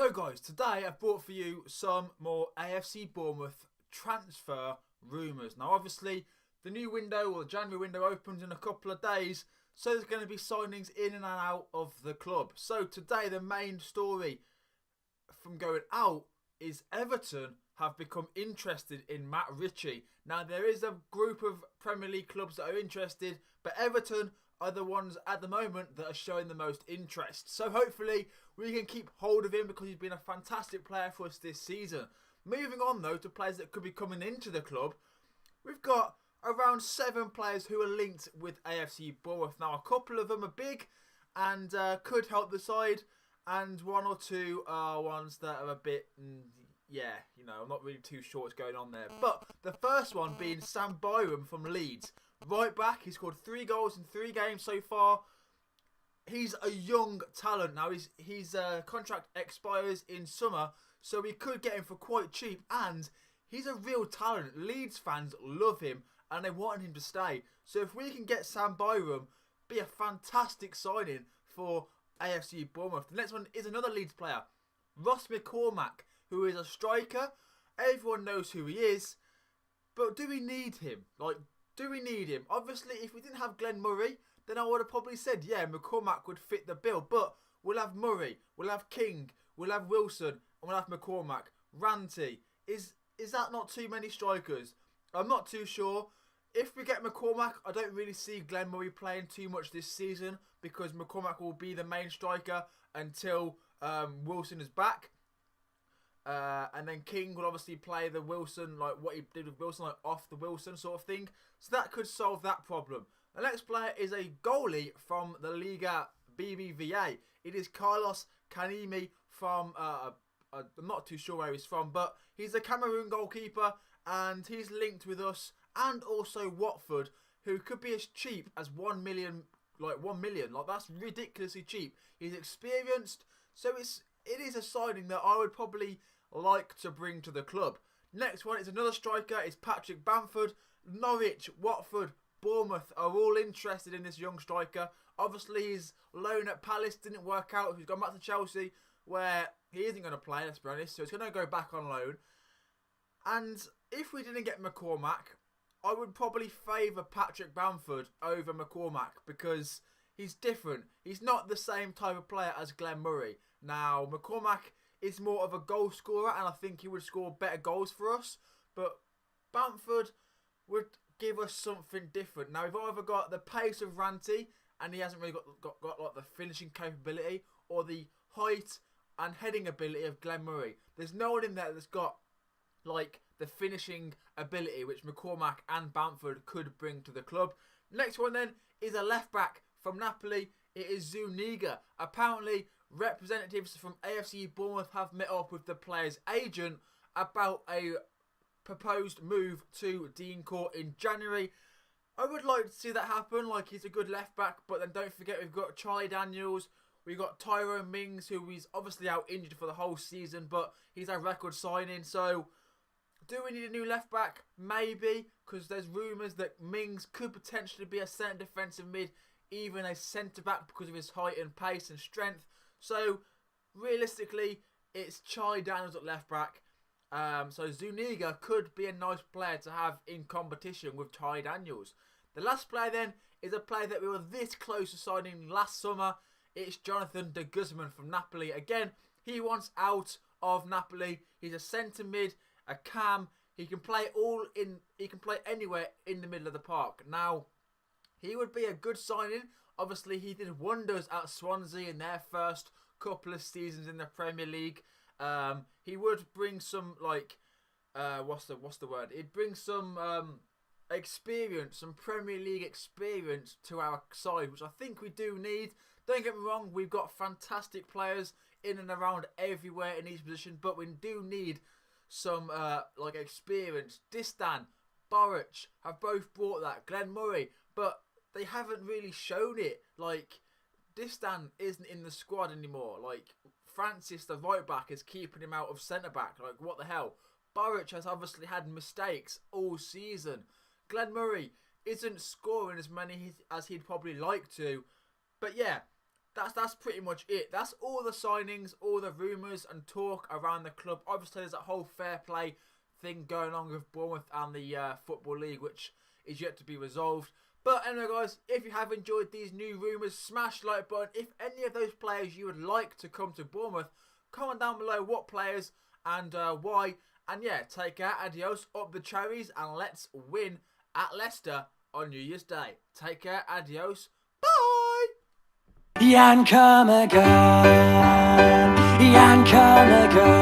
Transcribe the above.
So guys, today I've brought for you some more AFC Bournemouth transfer rumours. Now obviously the new window or the January window opens in a couple of days, so there's going to be signings in and out of the club. So today the main story from going out is Everton have become interested in Matt Ritchie. Now there is a group of Premier League clubs that are interested, but Everton are the ones at the moment that are showing the most interest. So hopefully we can keep hold of him because he's been a fantastic player for us this season. Moving on though to players that could be coming into the club, we've got around 7 players who are linked with AFC Bournemouth. Now a couple of them are big and could help the side, and 1 or 2 are ones that are a bit, I'm not really too sure what's going on there. But the first one being Sam Byram from Leeds. Right back, he's scored 3 goals in 3 games so far. He's a young talent. Now his contract expires in summer, so we could get him for quite cheap, and he's a real talent. Leeds fans love him and they want him to stay. So if we can get Sam Byram, be a fantastic signing for AFC Bournemouth. The next one is another Leeds player, Ross McCormack, who is a striker. Everyone knows who he is, but do we need him? Do we need him? Obviously, if we didn't have Glenn Murray, then I would have probably said, yeah, McCormack would fit the bill. But we'll have Murray, we'll have King, we'll have Wilson, and we'll have McCormack. Ranty, is that not too many strikers? I'm not too sure. If we get McCormack, I don't really see Glenn Murray playing too much this season because McCormack will be the main striker until Wilson is back. And then King will obviously play the Wilson, like what he did with Wilson, like off the Wilson sort of thing. So that could solve that problem. The next player is a goalie from the Liga BBVA. It is Carlos Kanimi from, I'm not too sure where he's from, but he's a Cameroon goalkeeper and he's linked with us and also Watford, who could be as cheap as 1 million. Like that's ridiculously cheap. He's experienced, so it is a signing that I would probably like to bring to the club. Next one is another striker. It's Patrick Bamford. Norwich, Watford, Bournemouth are all interested in this young striker. Obviously his loan at Palace didn't work out. He's gone back to Chelsea where he isn't going to play, let's be honest, so he's going to go back on loan. And if we didn't get McCormack, I would probably favour Patrick Bamford over McCormack because he's different. He's not the same type of player as Glenn Murray. Now, McCormack is more of a goal scorer and I think he would score better goals for us. But Bamford would give us something different. Now, we've either got the pace of Ranty and he hasn't really got like the finishing capability, or the height and heading ability of Glenn Murray. There's no one in there that's got like the finishing ability which McCormack and Bamford could bring to the club. Next one then is a left back from Napoli. It is Zuniga. Apparently representatives from AFC Bournemouth have met up with the player's agent about a proposed move to Dean Court in January. I would like to see that happen. Like, he's a good left back, but then don't forget we've got Charlie Daniels. We've got Tyrone Mings, who is obviously out injured for the whole season, but he's a record signing. So do we need a new left back? Maybe, because there's rumours that Mings could potentially be a centre defensive mid, even a centre back because of his height and pace and strength. So realistically, it's Charlie Daniels at left back. So Zuniga could be a nice player to have in competition with Charlie Daniels. The last player then is a player that we were this close to signing last summer. It's Jonathan de Guzman from Napoli. Again, he wants out of Napoli. He's a centre mid, a cam. He can play anywhere in the middle of the park. Now, he would be a good signing. Obviously, he did wonders at Swansea in their first couple of seasons in the Premier League. He would bring some what's the word? He'd bring some experience, some Premier League experience to our side, which I think we do need. Don't get me wrong, we've got fantastic players in and around everywhere in each position, but we do need some experience. Distan, Boric have both brought that. Glenn Murray, but they haven't really shown it. Like, Distan isn't in the squad anymore. Like, Francis, the right back, is keeping him out of centre back. Like, what the hell? Boric has obviously had mistakes all season. Glenn Murray isn't scoring as many as he'd probably like to. But yeah, that's pretty much it. That's all the signings, all the rumours and talk around the club. Obviously, there's a whole fair play thing going on with Bournemouth and the Football League, which is yet to be resolved. But anyway, guys, if you have enjoyed these new rumours, smash the like button. If any of those players you would like to come to Bournemouth, comment down below what players and why. And yeah, take care, adios, up the cherries, and let's win at Leicester on New Year's Day. Take care, adios, bye! Jan come again, Jan come again.